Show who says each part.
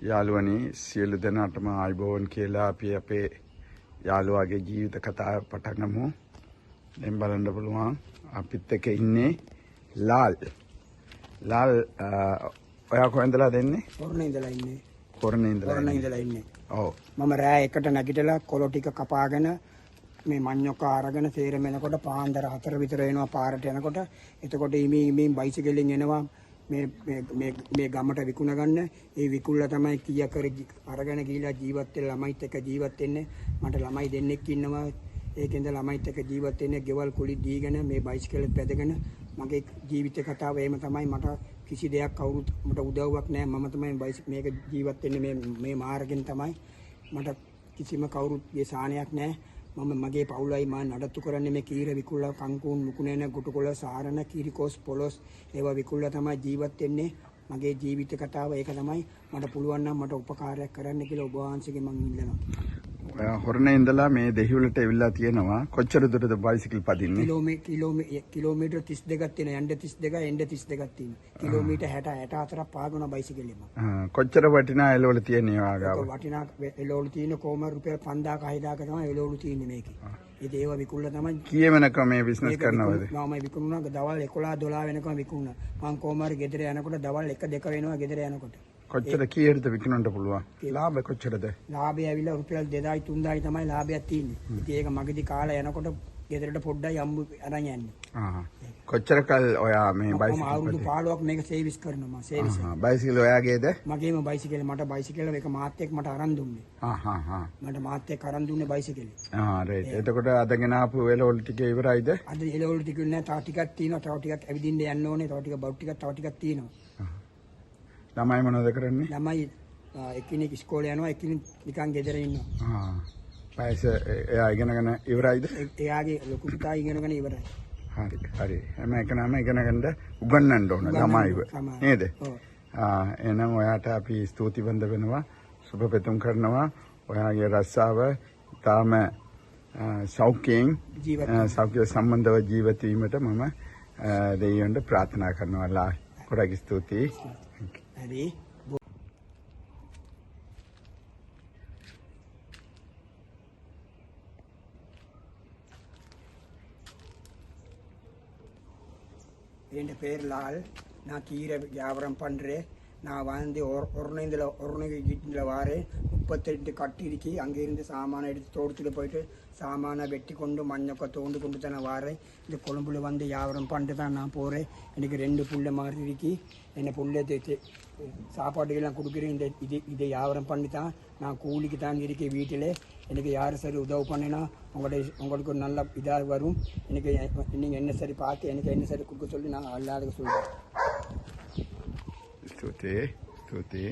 Speaker 1: යාළුවනි සියලු දෙනාටම ආයුබෝවන් කියලා අපි අපේ යාළුවාගේ ජීවිත කතාව පටන් ගමු. දැන් බලන්න පුළුවන් අපිත් එක්ක ඉන්නේ ලාල්. ලාල් ඔයා කොහෙන්දලා දෙන්නේ?
Speaker 2: කොරණේ ඉඳලා ඉන්නේ.
Speaker 1: කොරණේ ඉඳලා
Speaker 2: ඉන්නේ.
Speaker 1: ඔව්.
Speaker 2: මම රෑ එකට නැගිටලා කොළ ටික කපාගෙන මේ මඤ්ඤොක්ක අරගෙන සේරම එනකොට පාන්දර 4 විතර එනවා පාරට යනකොට. එතකොට ඉමේ බයිසිකලෙන් එනවා මේ ගමට විකුණ ගන්න. ඒ විකුණලා තමයි කීයක් කර අරගෙන ගිහිලා ජීවත් වෙලා ළමයිත් එක්ක ජීවත් වෙන්නේ. මට ළමයි දෙන්නෙක් ඉන්නවා. ඒකෙන්ද ළමයිත් එක්ක ජීවත් වෙන්නේ. ගෙවල් කුලි දීගෙන මේ බයිසිකලෙත් පැදගෙන මගේ ජීවිත කතාව එහෙම තමයි. මට කිසි දෙයක් කවුරුත් මට උදව්වක් නැහැ. මම තමයි මේක ජීවත් වෙන්නේ මේ මාර්ගෙන් තමයි. මට කිසිම කවුරුත්ගේ සාහනයක් නැහැ. මම මගේ පවුලයි මා නඩත්තු කරන්නේ මේ කීර විකුල්ලා කංකුන් මුකුණේන ගුටුකොළ සාරණ කිරිකොස් පොලොස් ඒවා විකුල්ලා තමයි ජීවත් වෙන්නේ. මගේ ජීවිත කතාව ඒක තමයි. මට පුළුවන් නම් මට උපකාරයක් කරන්න කියලා ඔබ වහන්සේගෙන් මම ඉල්ලනවා.
Speaker 1: ඔයා හොරණේ ඉඳලා මේ දෙහිවලට එවිලා තියෙනවා. කොච්චර දුරද බයිසිකල් පදින්නේ?
Speaker 2: කිලෝමීටර් 32ක් තියෙන. යන්න 32 එන්න 32ක් තියෙන. කිලෝමීටර් 64ක් පාගන බයිසිකලෙම.
Speaker 1: කොච්චර වටිනා එළවලු තියෙන්නේ ඔයා ගාව?
Speaker 2: වටිනා එළවලු තියෙන කොහම රුපියල් 5000 6000 තමයි එළවලු තියෙන්නේ මේකේ. ඒ දේව විකුල්ලා තමයි
Speaker 1: කීයමන ක්‍රමයේ බිස්නස් කරනවද?
Speaker 2: මම විකුණුණා දවල් 11 12 වෙනකම් විකුණුණා. මම කොහම හරි ගෙදර යනකොට දවල් 1 2 වෙනවා ගෙදර යනකොට.
Speaker 1: කොච්චර කීයටද විකුණන්න පුළුවන්? ලාභ කොච්චරද?
Speaker 2: ලාභය ඇවිල්ලා රුපියල් 2000 3000 තමයි ලාභයක් තියෙන්නේ. ඉතින් ඒක මගදී කාලා යනකොට ගෙදරට පොඩ්ඩයි අම්මු අරන් යන්නේ.
Speaker 1: කොච්චර කල් ඔයා මේ බයිසිකල්
Speaker 2: අවුරුදු 15ක් මේක සර්විස් කරනවා මම සර්විස්.
Speaker 1: බයිසිකල් ඔයාගේද?
Speaker 2: මගේම බයිසිකල්. මට බයිසිකල් එක මාත් එක්ක මට අරන් දුන්නේ. මට මාත් එක්ක අරන් දුන්නේ බයිසිකල්.
Speaker 1: රයිට්. එතකොට අදගෙන ආපු එළවලු ටික ඉවරයිද?
Speaker 2: අද එළවලු ටික නෑ. තව ටිකක් තියෙනවා. තව ටිකක් ඇවිදින්න යන්න ඕනේ. තව ටිකක් බවුට් ටිකක් තව ටිකක් තියෙනවා.
Speaker 1: ළමයි මොනවද කරන්නේ?
Speaker 2: ළමයි එක්කෙනෙක් ඉස්කෝලේ යනවා. එක්කෙනෙක් නිකන් ගෙදර ඉන්නවා.
Speaker 1: පයිස එයා ඉගෙනගෙන ඉවරයිද?
Speaker 2: එයාගේ ලොකු පුතා ඉගෙනගෙන ඉවරයි.
Speaker 1: හරි. හැම එකනම ඉගෙනගන්න උගන්වන්න ඕන ළමයිව. නේද? එහෙනම් ඔයාට අපි ස්තුතිවන්ත වෙනවා. සුබ පෙතුම් කරනවා. ඔයාගේ රස්සාව තාම සෞඛ්‍යයෙන් සෞඛ්‍ය සම්බන්ධව ජීවත් වීමට මම දෙවියන්ට ප්‍රාර්ථනා කරනවා. ගොඩක් ස්තුතියි.
Speaker 2: හරි. என் பேர் லால். நான் கீரை வியாபாரம் பண்ணுறேன். நான் வந்து ஒருணையில் வாரேன். 38 கட்டு இருக்கி அங்கேருந்து சாமானை எடுத்து தோட்டத்தில் போயிட்டு சாமானை வெட்டி கொண்டு மண்ணொக்க தோண்டு கொண்டு தான் வாரேன். இந்த கொழும்புல வந்து வியாபாரம் பண்ணிட்டு தான் நான் போகிறேன். எனக்கு 2 புள்ள மாதிரி இருக்கி. என்னை புள்ள சாப்பாடுகள்லாம் கொடுக்குறேன். இதை வியாபாரம் பண்ணி தான் நான் கூலிக்கு தான் இருக்கேன் வீட்டில். எனக்கு யார் சரி உதவி பண்ணினா உங்களுக்கு ஒரு நல்ல இதாக வரும். எனக்கு நீங்கள் என்ன சரி பார்த்து எனக்கு என்ன சரி கொடுக்க சொல்லி நான் எல்லாத்துக்கும் சொல்கிறேன்.
Speaker 1: ஸ்துதி